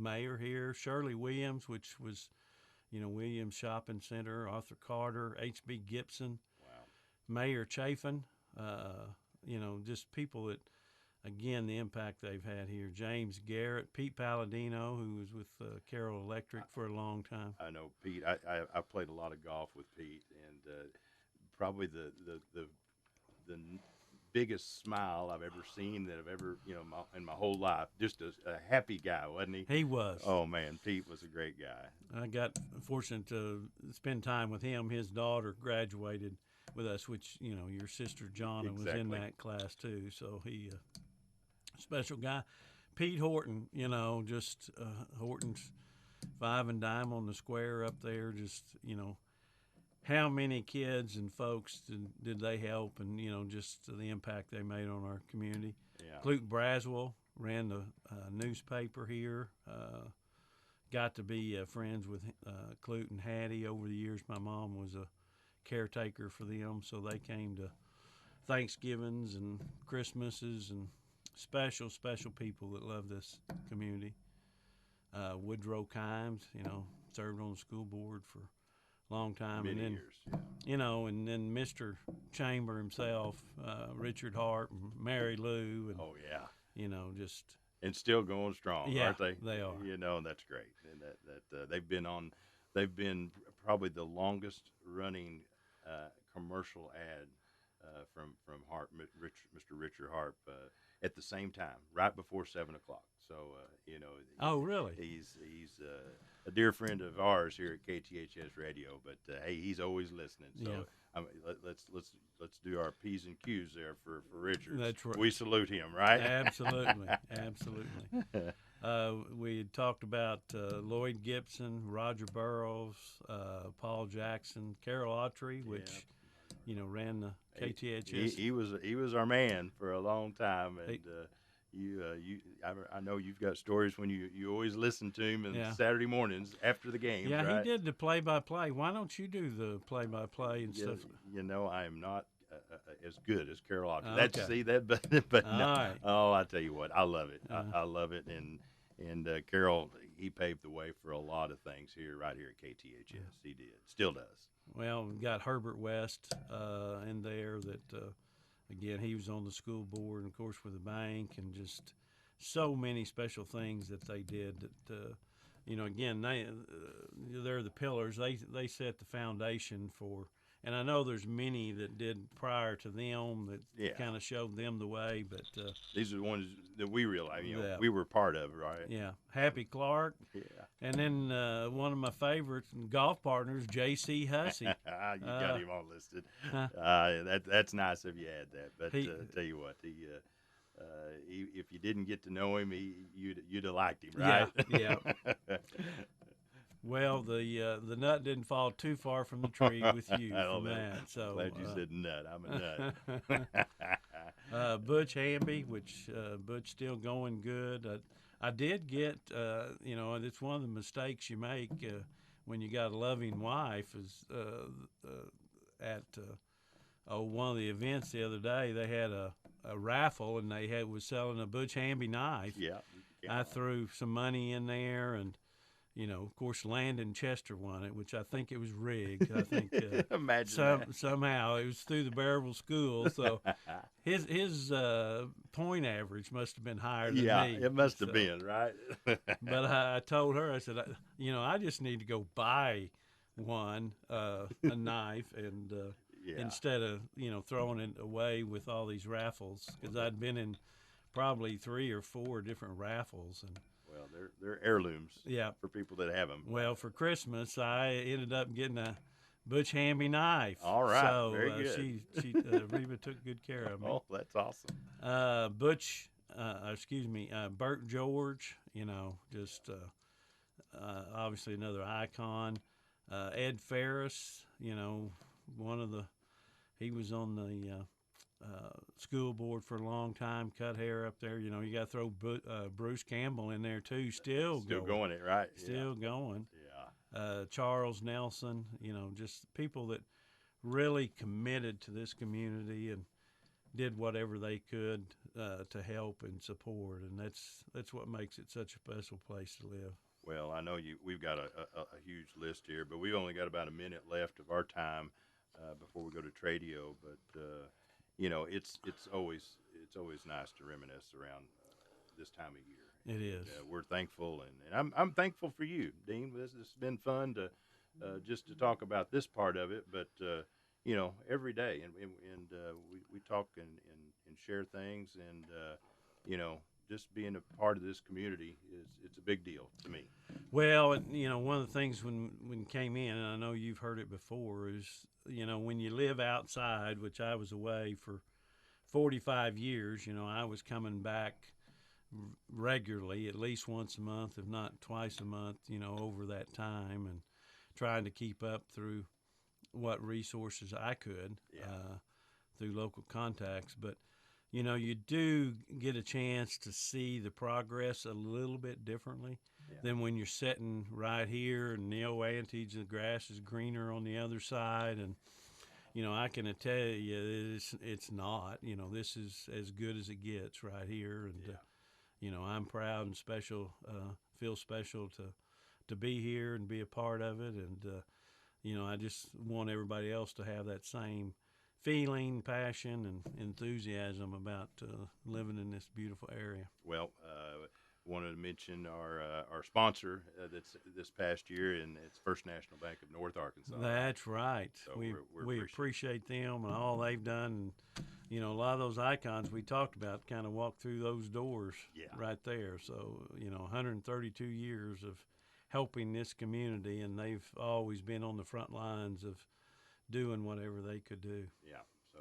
mayor here, Shirley Williams, which was, Williams Shopping Center, Arthur Carter, H.B. Gibson, Wow. Mayor Chafin, just people that, again, the impact they've had here. James Garrett, Pete Palladino, who was with Carroll Electric for a long time. I know Pete. I played a lot of golf with Pete, and probably the biggest smile I've ever seen that I've ever, in my whole life. Just a happy guy, wasn't he? He was. Oh, man, Pete was a great guy. I got fortunate to spend time with him. His daughter graduated with us, which, your sister Jonna was in that class too. So he, special guy. Pete Horton, just Horton's five and dime on the square up there. Just, how many kids and folks did they help, and just the impact they made on our community. Yeah. Clute Braswell ran the newspaper here. Got to be friends with Clute and Hattie over the years. My mom was a caretaker for them, so they came to Thanksgivings and Christmases, and special people that love this community. Woodrow Kimes, served on the school board for long time. Many and then, years, and then Mr. Chamber himself, Richard Hart, and Mary Lou, and oh yeah, just and still going strong, yeah, aren't they? They are. That's great, and that they've been probably the longest running commercial ad from Hart, Mr. Richard Hart, at the same time, right before 7 o'clock. So oh really? He's a dear friend of ours here at KTHS Radio, but hey, he's always listening. So yeah. Let's do our P's and Q's there for Richard. That's right. We salute him, right? Absolutely, absolutely. We had talked about Lloyd Gibson, Roger Burrows, Paul Jackson, Carol Autry, which ran the KTHS. He was our man for a long time, and I know you've got stories when you always listen to him on Saturday mornings after the games. Yeah, right? He did the play-by-play. Why don't you do the play-by-play and stuff? I am not as good as Carol Autry. Okay. That's see that, but no. Right. Oh, I tell you what, I love it. I love it, and Carol, he paved the way for a lot of things right here at KTHS. He did, still does. Well, we've got Herbert West in there that, again, he was on the school board and, of course, with the bank, and just so many special things that they did that, again, they're the pillars. They set the foundation for, and I know there's many that did prior to them that kind of showed them the way, but these are the ones that we realize, we were part of, right? Yeah. Happy Clark. Yeah. And then one of my favorites and golf partners, J.C. Hussey. You got him all listed. That's nice if you had that. But tell you what, if you didn't get to know him, you'd have liked him, right? Yeah. Well, the nut didn't fall too far from the tree with you from that. So glad you said nut. I'm a nut. Butch Hamby, which Butch still going good. I did get, it's one of the mistakes you make when you got a loving wife is at one of the events the other day, they had a raffle, and was selling a Butch Hamby knife. Yeah. I threw some money in there, and of course, Landon Chester won it, which I think it was rigged. I think somehow it was through the Berryville school, so his point average must have been higher than me. Yeah, it must have been, right? But I told her, I said, I just need to go buy one, a knife, and instead of throwing it away with all these raffles, because I'd been in probably 3 or 4 different raffles, and. Well, they're heirlooms for people that have them. Well, for Christmas, I ended up getting a Butch Hamby knife. All right, so, very good. She Reba took good care of me. Oh, that's awesome. Bert George, just obviously another icon. Ed Ferris, he was on the school board for a long time, cut hair up there. You got to throw Bruce Campbell in there too. Still going it, right? Still going. Yeah. Charles Nelson, just people that really committed to this community and did whatever they could to help and support, and that's what makes it such a special place to live. Well, I know we've got a huge list here, but we've only got about a minute left of our time before we go to Tradio. But it's always nice to reminisce around this time of year. It is. We're thankful, and I'm thankful for you, Dean. This has been fun to just to talk about this part of it, but every day, and we talk and share things, and just being a part of this community it's a big deal to me. Well, one of the things when came in, and I know you've heard it before, is when you live outside, which I was away for 45 years. I was coming back regularly, at least once a month, if not twice a month, over that time, and trying to keep up through what resources I could through local contacts. But you do get a chance to see the progress a little bit differently than when you're sitting right here in the Oantage. The grass is greener on the other side, and I can tell you it's not. This is as good as it gets right here, and I'm proud and special, feel special to be here and be a part of it, and I just want everybody else to have that same feeling, passion, and enthusiasm about living in this beautiful area. Well, wanted to mention our sponsor that's this past year, and it's First National Bank of North Arkansas. That's right. So we appreciate them and all they've done. And, a lot of those icons we talked about kind of walk through those doors right there. So, 132 years of helping this community, and they've always been on the front lines of doing whatever they could do. Yeah. So,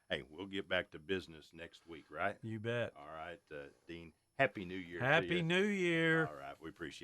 hey, we'll get back to business next week, right? You bet. All right, Dean. Happy New Year. Happy New Year. All right. We appreciate it.